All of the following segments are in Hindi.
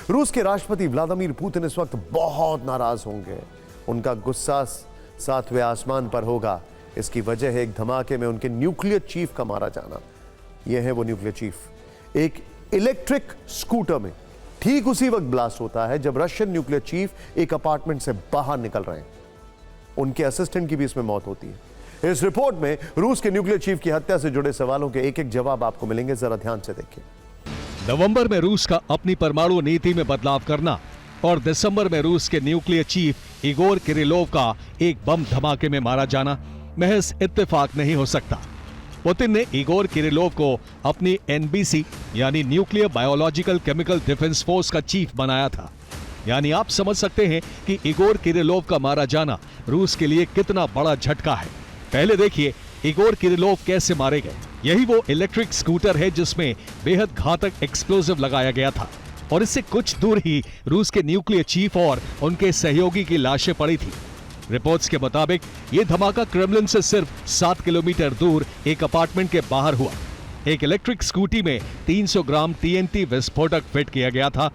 रूस के राष्ट्रपति व्लादिमीर पुतिन इस वक्त बहुत नाराज होंगे। उनका गुस्सा सातवें आसमान पर होगा। इसकी वजह है एक धमाके में उनके न्यूक्लियर चीफ का मारा जाना। यह है वो न्यूक्लियर चीफ। एक इलेक्ट्रिक स्कूटर में ठीक उसी वक्त ब्लास्ट होता है जब रशियन न्यूक्लियर चीफ एक अपार्टमेंट से बाहर निकल रहे हैं। उनके असिस्टेंट की भी इसमें मौत होती है। इस रिपोर्ट में रूस के न्यूक्लियर चीफ की हत्या से जुड़े सवालों के एक एक जवाब आपको मिलेंगे। जरा ध्यान से देखिए। नवंबर में रूस का अपनी परमाणु नीति में बदलाव करना और दिसंबर में रूस के न्यूक्लियर चीफ इगोर किरिलोव का एक बम धमाके में मारा जाना महज इत्तेफाक नहीं हो सकता। पुतिन ने इगोर किरिलोव को अपनी एनबीसी यानी nuclear biological chemical defence force का चीफ बनाया था। यानी आप समझ सकते हैं कि इगोर किरिलोव का मारा जाना रूस के लिए कितना बड़ा झटका है। पहले देखिए इगोर किरिलोव कैसे मारे गए। यही वो इलेक्ट्रिक स्कूटर है जिसमें बेहद घातक एक्सप्लोजिव लगाया गया था और इससे कुछ दूर ही रूस के न्यूक्लियर चीफ और उनके सहयोगी की लाशें पड़ी थी। रिपोर्ट्स के मुताबिक यह धमाका क्रेमलिन से सिर्फ 7 किलोमीटर दूर एक अपार्टमेंट के बाहर हुआ। एक इलेक्ट्रिक स्कूटी में 300 ग्राम टीएनटी विस्फोटक फिट किया गया था।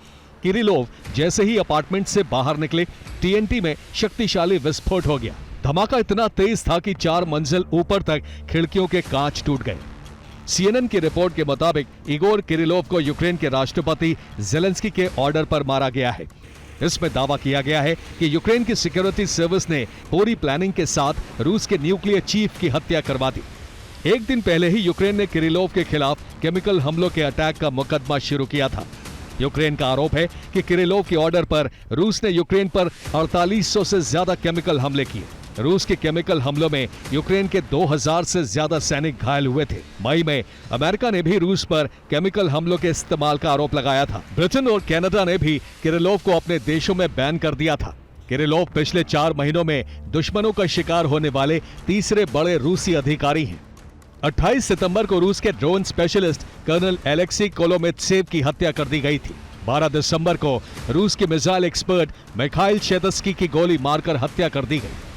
किरिलोव जैसे ही अपार्टमेंट से बाहर निकले, टीएनटी में शक्तिशाली विस्फोट हो गया। धमाका इतना तेज था कि 4 मंजिल ऊपर तक खिड़कियों के कांच टूट गए। सीएनएन की रिपोर्ट के मुताबिक इगोर किरिलोव को यूक्रेन के राष्ट्रपति जेलेंस्की के ऑर्डर पर मारा गया है। इसमें दावा किया गया है कि यूक्रेन की सिक्योरिटी सर्विस ने पूरी प्लानिंग के साथ रूस के न्यूक्लियर चीफ की हत्या करवा दी। एक दिन पहले ही यूक्रेन ने किरिलोव के खिलाफ केमिकल हमलों के अटैक का मुकदमा शुरू किया था। यूक्रेन का आरोप है कि किरिलोव के ऑर्डर पर रूस ने यूक्रेन पर 4800 से ज्यादा केमिकल हमले किए। रूस के केमिकल हमलों में यूक्रेन के 2000 से ज्यादा सैनिक घायल हुए थे। मई में अमेरिका ने भी रूस पर केमिकल हमलों के इस्तेमाल का आरोप लगाया था। ब्रिटेन और कनाडा ने भी किरिलोव को अपने देशों में बैन कर दिया था। किरिलोव पिछले 4 महीनों में दुश्मनों का शिकार होने वाले तीसरे बड़े रूसी अधिकारी हैं। 28 सितंबर को रूस के ड्रोन स्पेशलिस्ट कर्नल एलेक्सी कोलोमेत्सेव की हत्या कर दी गई थी। 12 दिसंबर को रूस के मिसाइल एक्सपर्ट मिखाइल शेतस्की की गोली मारकर हत्या कर दी गई।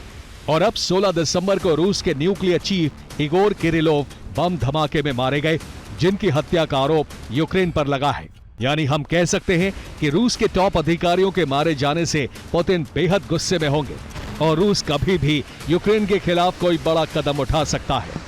और अब 16 दिसंबर को रूस के न्यूक्लियर चीफ इगोर किरिलोव बम धमाके में मारे गए, जिनकी हत्या का आरोप यूक्रेन पर लगा है। यानी हम कह सकते हैं कि रूस के टॉप अधिकारियों के मारे जाने से पुतिन बेहद गुस्से में होंगे और रूस कभी भी यूक्रेन के खिलाफ कोई बड़ा कदम उठा सकता है।